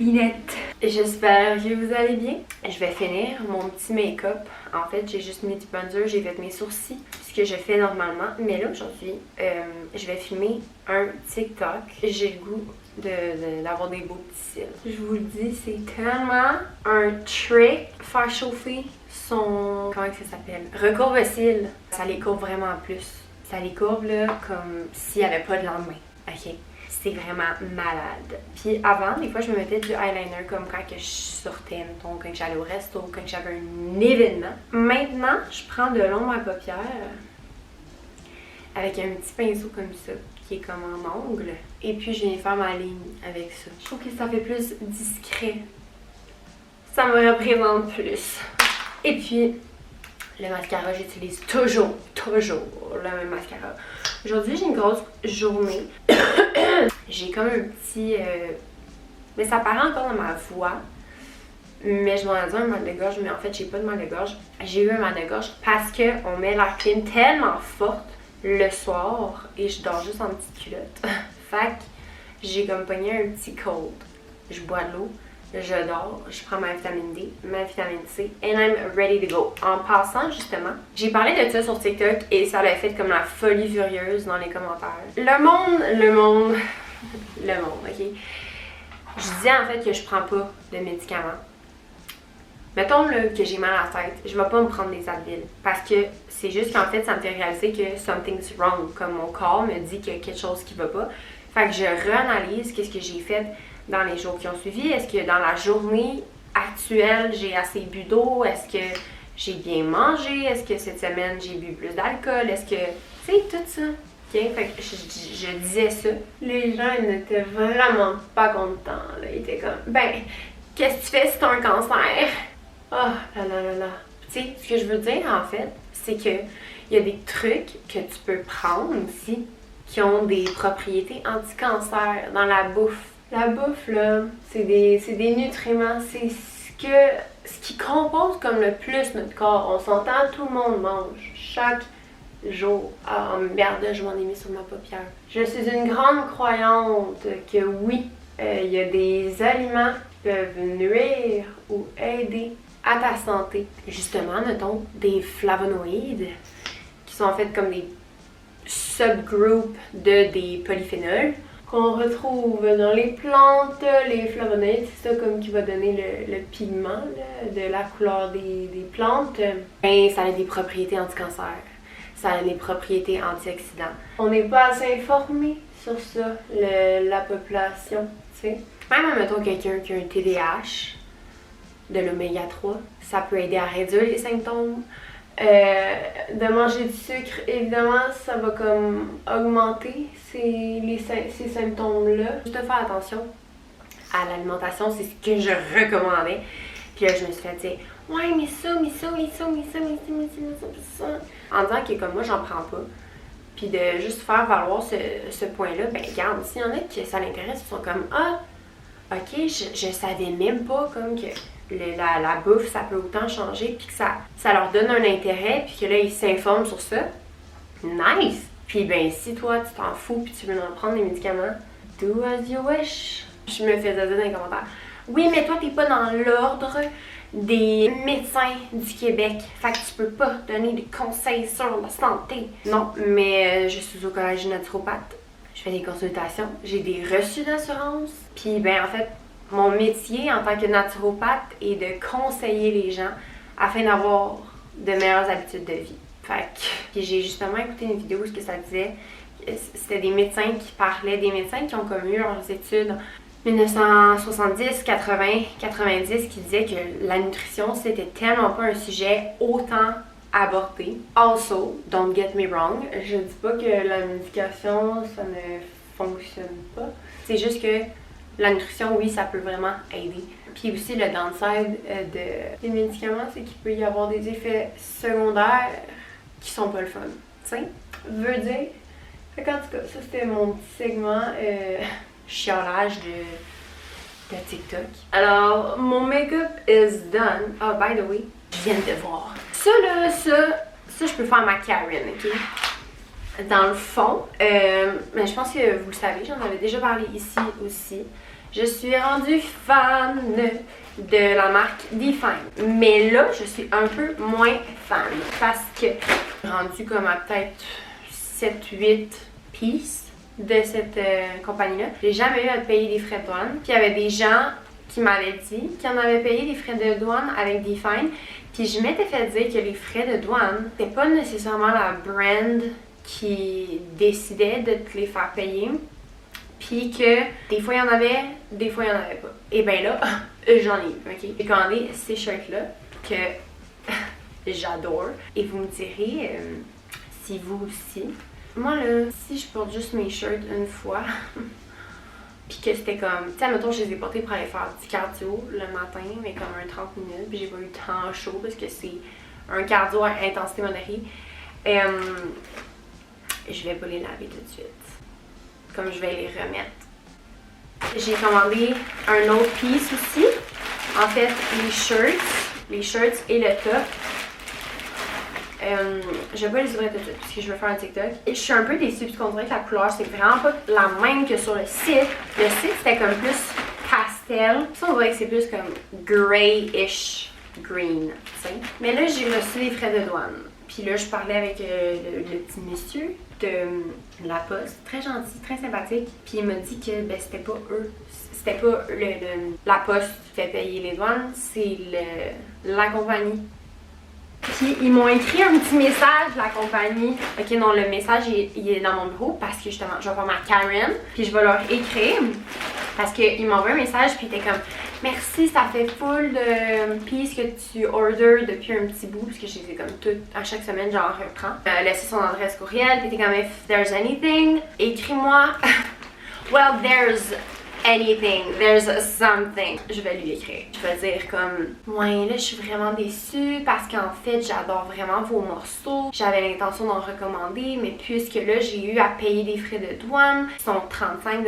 Ninette. J'espère que vous allez bien. Je vais finir mon petit make-up. En fait, j'ai juste mis du bronzer, j'ai fait mes sourcils, ce que je fais normalement. Mais là, aujourd'hui, je vais filmer un TikTok. J'ai le goût d'avoir des beaux petits cils. Je vous le dis, c'est tellement un trick. Faire chauffer son... comment ça s'appelle? Recourbe-cils. Ça les courbe vraiment plus. Ça les courbe là comme s'il n'y avait pas de lendemain. Ok? C'est vraiment malade. Puis avant, des fois, je me mettais du eyeliner comme quand que je sortais, mettons, quand j'allais au resto, quand j'avais un événement. Maintenant, je prends de l'ombre à paupières avec un petit pinceau comme ça, qui est comme en ongle. Et puis, je viens faire ma ligne avec ça. Je trouve que ça fait plus discret. Ça me représente plus. Et puis, le mascara, j'utilise toujours le même mascara. Aujourd'hui, j'ai une grosse journée. J'ai comme un petit... mais ça paraît encore dans ma voix. Mais je m'en ai dit un mal de gorge, mais en fait, j'ai pas de mal de gorge. J'ai eu un mal de gorge parce qu'on met la clim tellement forte le soir et je dors juste en petite culotte. Fait que j'ai comme pogné un petit cold. Je bois de l'eau. Je dors, je prends ma vitamine D, ma vitamine C, and I'm ready to go. En passant, justement, j'ai parlé de ça sur TikTok et ça l'a fait comme la folie furieuse dans les commentaires. Le monde, ok? Je disais en fait que je prends pas de médicaments. Mettons là, que j'ai mal à la tête, je vais pas me prendre des Advil parce que c'est juste qu'en fait, ça me fait réaliser que something's wrong, comme mon corps me dit qu'il y a quelque chose qui va pas. Fait que je réanalyse qu'est-ce que j'ai fait dans les jours qui ont suivi. Est-ce que dans la journée actuelle, j'ai assez bu d'eau? Est-ce que j'ai bien mangé? Est-ce que cette semaine, j'ai bu plus d'alcool? Est-ce que... tu sais, tout ça. OK? Fait que je disais ça. Les gens, ils n'étaient vraiment pas contents. Là. Ils étaient comme, ben, qu'est-ce que tu fais si t'as un cancer? Oh là là là là. Tu sais, ce que je veux dire, en fait, c'est que il y a des trucs que tu peux prendre aussi qui ont des propriétés anti-cancer dans la bouffe. La bouffe, là, c'est des nutriments, c'est ce qui compose comme le plus notre corps. On s'entend, tout le monde mange chaque jour. Ah, merde, je m'en ai mis sur ma paupière. Je suis une grande croyante que oui, il y a des aliments qui peuvent nuire ou aider à ta santé. Justement, notons des flavonoïdes qui sont en fait comme des subgroupes des polyphénols qu'on retrouve dans les plantes. Les flavonoïdes, c'est ça comme qui va donner le pigment là, de la couleur des plantes. Ben, ça a des propriétés anti-cancer, ça a des propriétés antioxydants. On n'est pas assez informé sur ça, la population, tu sais. Même, mettons, quelqu'un qui a un TDAH, de l'oméga 3, ça peut aider à réduire les symptômes. De manger du sucre, évidemment, ça va comme augmenter ces symptômes-là. Juste de faire attention à l'alimentation, c'est ce que je recommandais. Puis là, je me suis fait dire, ouais, mais ça. En disant que comme moi, j'en prends pas. Puis de juste faire valoir ce point-là, ben regarde, s'il y en a qui ça l'intéresse, ils sont comme, ah, ok, je savais même pas comme que la bouffe, ça peut autant changer, puis que ça leur donne un intérêt, puis que là, ils s'informent sur ça. Nice! Puis ben, si toi, tu t'en fous, puis tu veux en prendre des médicaments, do as you wish. Je me faisais dire dans les commentaires, oui, mais toi, t'es pas dans l'ordre des médecins du Québec, fait que tu peux pas donner des conseils sur la santé. Non, mais je suis au collège naturopathe, je fais des consultations, j'ai des reçus d'assurance, puis ben, en fait, mon métier en tant que naturopathe est de conseiller les gens afin d'avoir de meilleures habitudes de vie. Fait que, puis j'ai justement écouté une vidéo où ce que ça disait, c'était des médecins qui parlaient, des médecins qui ont comme eu leurs études en 1970, 80, 90, qui disaient que la nutrition c'était tellement pas un sujet autant abordé. Also, don't get me wrong, je dis pas que la médication ça ne fonctionne pas, c'est juste que la nutrition, oui, ça peut vraiment aider. Puis aussi, le downside des médicaments, c'est qu'il peut y avoir des effets secondaires qui sont pas le fun. Tu sais? Veut dire. Fait qu'en tout cas, ça c'était mon petit segment chiolage de TikTok. Alors, mon make-up is done. Oh, by the way, je viens de voir. Ça, je peux faire ma Karen, ok? Dans le fond, mais je pense que vous le savez, j'en avais déjà parlé ici aussi. Je suis rendue fan de la marque Define. Mais là, je suis un peu moins fan parce que rendu comme à peut-être 7-8 pieces de cette compagnie-là. J'ai jamais eu à payer des frais de douane. Puis il y avait des gens qui m'avaient dit qu'ils en avaient payé des frais de douane avec Define. Puis je m'étais fait dire que les frais de douane, c'était pas nécessairement la brand qui décidait de te les faire payer. Puis que des fois il y en avait, des fois il y en avait pas. Et ben là, j'en ai eu, ok? J'ai commandé ces shirts-là que j'adore. Et vous me direz si vous aussi. Moi là, si je porte juste mes shirts une fois, puis que c'était comme, tu sais, admettons, je les ai portés pour aller faire du cardio le matin, mais comme un 30 minutes, puis j'ai pas eu tant chaud parce que c'est un cardio à intensité modérée. Je vais pas les laver tout de suite. Comme je vais les remettre. J'ai commandé un autre piece aussi. En fait, les shirts et le top. Je vais pas les ouvrir tout de suite parce que je veux faire un TikTok. Et je suis un peu déçue parce qu'on dirait que la couleur c'est vraiment pas la même que sur le site. Le site c'était comme plus pastel. Ça on dirait que c'est plus comme grayish green, tu sais. Mais là j'ai reçu les frais de douane. Puis là je parlais avec le petit monsieur de la poste, très gentil, très sympathique. Puis il m'a dit que ben c'était pas eux. C'était pas la poste qui fait payer les douanes, c'est la compagnie. Puis ils m'ont écrit un petit message, la compagnie. Ok, non, le message il est dans mon bureau parce que justement, je vais voir ma Karen. Puis je vais leur écrire parce qu'ils m'ont envoyé un message. Puis ils étaient comme merci, ça fait full de pieces que tu orders depuis un petit bout. Parce que j'ai fait comme tout, à chaque semaine, j'en reprends. Laisser son adresse courriel. Puis t'es comme if there's anything, écris-moi. Well, there's anything, there's something. Je vais lui écrire. Je vais dire comme ouais là je suis vraiment déçue parce qu'en fait j'adore vraiment vos morceaux. J'avais l'intention d'en recommander mais puisque là j'ai eu à payer des frais de douane qui sont 35$,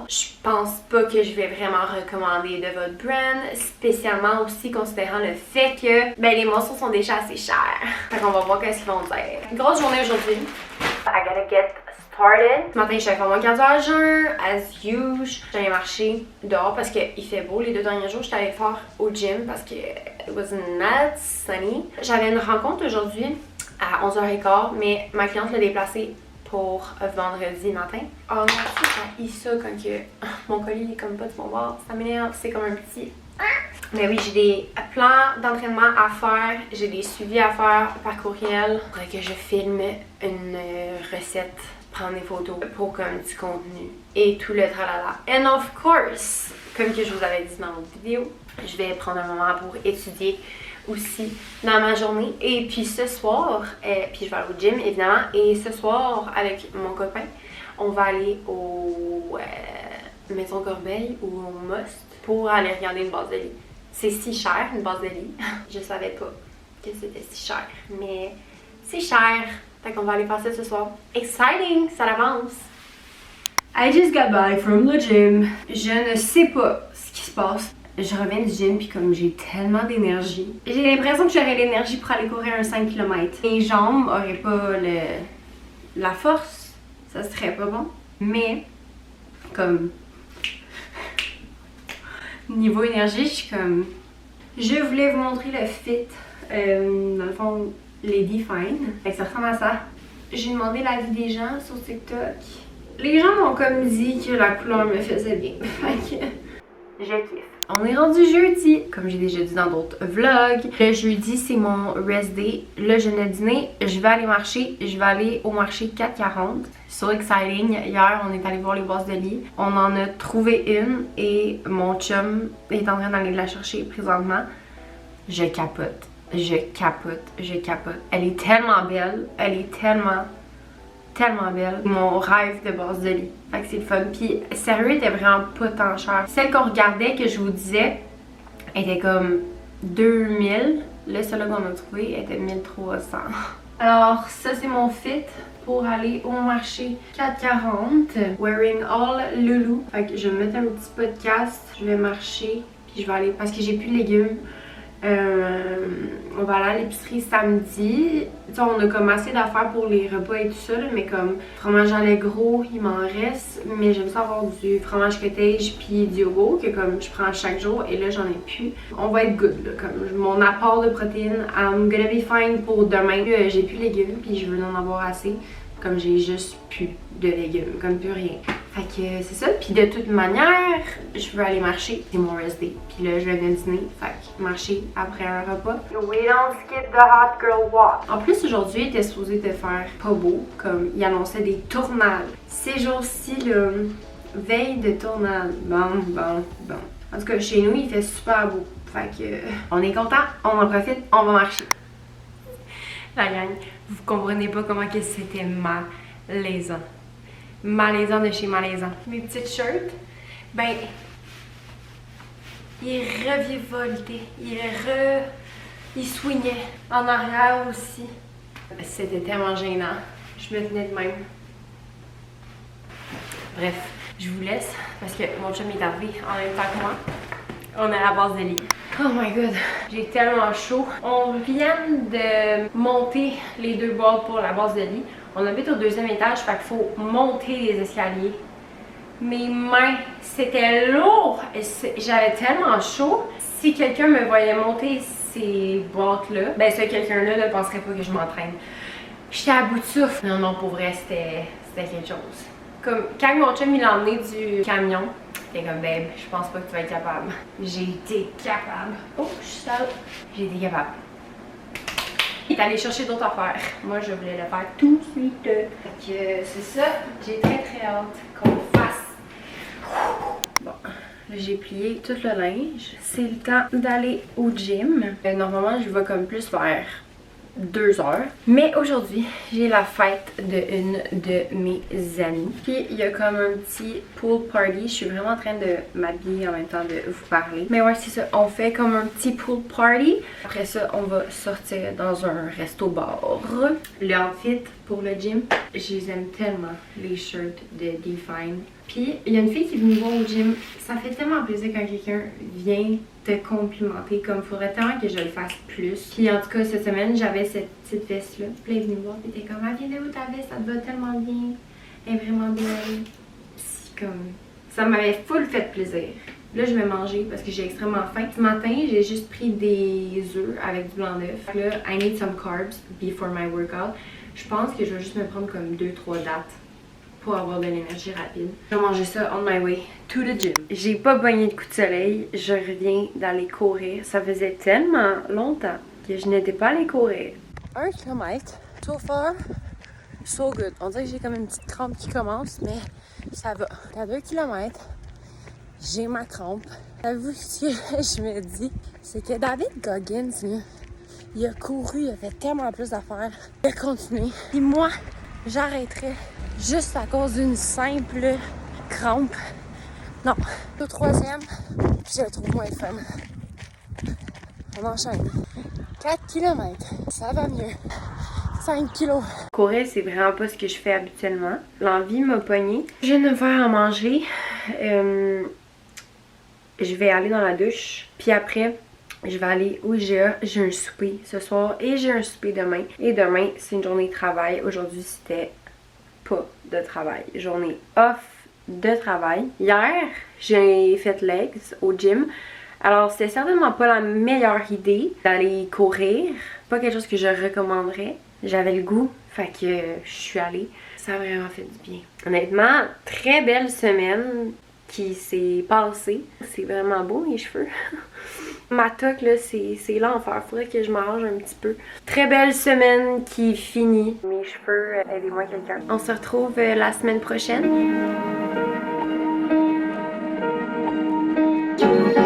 je pense pas que je vais vraiment recommander de votre brand, spécialement aussi considérant le fait que ben les morceaux sont déjà assez chers. Fait qu'on va voir qu'est-ce qu'ils vont dire. Grosse journée aujourd'hui. I gotta get started. Ce matin, je suis allée faire mon cardio à jeun, as usual. J'allais marcher dehors parce qu'il fait beau. Les 2 derniers jours, j'étais allée faire au gym parce que it was not sunny. J'avais une rencontre aujourd'hui à 11h15, mais ma cliente l'a déplacée pour vendredi matin. Oh non, j'ai ça quand que mon colis est comme pas de mon bord. Ça m'énerve, c'est comme un petit... Mais oui, j'ai des plans d'entraînement à faire, j'ai des suivis à faire par courriel. Il faudrait que je filme une recette, prendre des photos pour comme du contenu et tout le tralala. And of course, comme que je vous avais dit dans l'autre vidéo, je vais prendre un moment pour étudier aussi dans ma journée. Et puis ce soir, puis je vais aller au gym évidemment, et ce soir avec mon copain, on va aller au Maison Corbeil ou au Most pour aller regarder une base de lit. C'est si cher, une base de lit. Je savais pas que c'était si cher, mais c'est cher. Fait qu'on va aller faire ça ce soir. Exciting! Ça avance! I just got back from the gym. Je ne sais pas ce qui se passe. Je reviens du gym puis comme j'ai tellement d'énergie. J'ai l'impression que j'aurais l'énergie pour aller courir un 5 km. Mes jambes auraient pas la force. Ça serait pas bon. Mais, comme... niveau énergie, je suis comme... Je voulais vous montrer le fit. Dans le fond, les Define. Fait que ça ressemble à ça. J'ai demandé l'avis des gens sur TikTok. Les gens m'ont comme dit que la couleur me faisait bien. Fait que... je kiffe. On est rendu jeudi, comme j'ai déjà dit dans d'autres vlogs. Le jeudi, c'est mon rest day. Là, je viens de dîner. Je vais aller marcher. Je vais aller au marché 440. So exciting. Hier, on est allé voir les bases de lit. On en a trouvé une et mon chum est en train d'aller la chercher présentement. Je capote. Je capote. Je capote. Elle est tellement belle. Elle est tellement belle. Mon rêve de base de lit. Fait que c'est le fun. Puis sérieux, elle était vraiment pas tant chère. Celle qu'on regardait, que je vous disais, était comme 2000. Là, celle-là qu'on a trouvé était 1300. Alors, ça c'est mon fit pour aller au marché 440. Wearing all Lulu. Fait que je vais me mettre un petit podcast. Je vais marcher. Puis je vais aller, parce que j'ai plus de légumes. On va aller à l'épicerie samedi. T'sais, on a comme assez d'affaires pour les repas et tout ça, là, mais comme fromage à lait gros, il m'en reste. Mais j'aime ça avoir du fromage cottage puis du yogourt que comme je prends chaque jour et là j'en ai plus. On va être good là, comme mon apport de protéines. I'm gonna be fine pour demain. J'ai plus de légumes puis je veux en avoir assez. Comme j'ai juste plus de légumes, comme plus rien. Fait que c'est ça. Puis de toute manière, je veux aller marcher. C'est mon rest day. Puis là, je vais venir dîner. Fait que marcher après un repas. We don't skip the hot girl walk. En plus, aujourd'hui, il était supposé te faire pas beau. Comme il annonçait des tornades. Ces jours-ci, là, veille de tornade. Bon. En tout cas, chez nous, il fait super beau. Fait que on est content, on en profite, on va marcher. La gang, vous comprenez pas comment que c'était malaisant. Malaisant de chez malaisant. Mes petites shirts, ben, il revivoltait, il swingait en arrière aussi. C'était tellement gênant, je me tenais de même. Bref, je vous laisse parce que mon chum est arrivé en même temps que moi. On est à la base de lit. Oh my god, j'ai tellement chaud. On vient de monter les 2 boîtes pour la base de lit. On habite au 2e étage, fait qu'il faut monter les escaliers. Mes mains, c'était lourd. J'avais tellement chaud. Si quelqu'un me voyait monter ces boîtes-là, ben ce quelqu'un-là ne penserait pas que je m'entraîne. J'étais à bout de souffle. Non, pour vrai, c'était quelque chose. Comme quand mon chum il a emmené du camion, j'étais comme babe, je pense pas que tu vas être capable. J'ai été capable. Oh, je suis sale. J'ai été capable. Il est allé chercher d'autres affaires. Moi, je voulais le faire tout de suite. Fait que c'est ça. J'ai très hâte qu'on le fasse. Bon, là j'ai plié tout le linge. C'est le temps d'aller au gym. Normalement, je vais comme plus vers 2 heures. Mais aujourd'hui, j'ai la fête d'une de mes amies. Puis il y a comme un petit pool party. Je suis vraiment en train de m'habiller en même temps de vous parler. Mais ouais, c'est ça. On fait comme un petit pool party. Après ça, on va sortir dans un resto-bar. Le outfit pour le gym, je les aime tellement, les shirts de Define. Puis il y a une fille qui est venue voir au gym. Ça fait tellement plaisir quand quelqu'un vient te complimenter. Comme il faudrait tellement que je le fasse plus. Puis en tout cas, cette semaine, j'avais cette petite veste-là. Puis elle est venue me voir. Puis elle était comme, ah, viens de où ta veste? Ça te va tellement bien. Elle est vraiment bien. Puis comme, ça m'avait full fait plaisir. Là, je vais manger parce que j'ai extrêmement faim. Ce matin, j'ai juste pris des œufs avec du blanc d'œuf. Là, I need some carbs before my workout. Je pense que je vais juste me prendre comme 2-3 dates pour avoir de l'énergie rapide. Je vais manger ça on my way to the gym. J'ai pas pogné de coup de soleil. Je reviens d'aller courir. Ça faisait tellement longtemps que je n'étais pas allée courir. 1 kilomètre. So far, so good. On dirait que j'ai comme une petite crampe qui commence, mais ça va. À 2 kilomètres, j'ai ma crampe. Avoue ce que je me dis, c'est que David Goggins, là, il a couru, il a fait tellement plus d'affaires. Il a continué. Puis moi, j'arrêterais juste à cause d'une simple crampe. Non. Au 3e, je le trouve moins fun. On enchaîne. 4 km, ça va mieux. 5 kilos. Courir, c'est vraiment pas ce que je fais habituellement. L'envie m'a pognée. Je viens de me faire à manger. Je vais aller dans la douche. Puis après, je vais aller au IGA. J'ai un souper ce soir et j'ai un souper demain. Et demain, c'est une journée de travail. Aujourd'hui, c'était pas de travail. Journée off de travail. Hier, j'ai fait legs au gym. Alors, c'était certainement pas la meilleure idée d'aller courir. Pas quelque chose que je recommanderais. J'avais le goût, fait que je suis allée. Ça a vraiment fait du bien. Honnêtement, très belle semaine qui s'est passée. C'est vraiment beau, mes cheveux. Ma toque, là, c'est l'enfer. Faudrait que je mange un petit peu. Très belle semaine qui finit. Mes cheveux, aidez-moi quelqu'un. On se retrouve la semaine prochaine.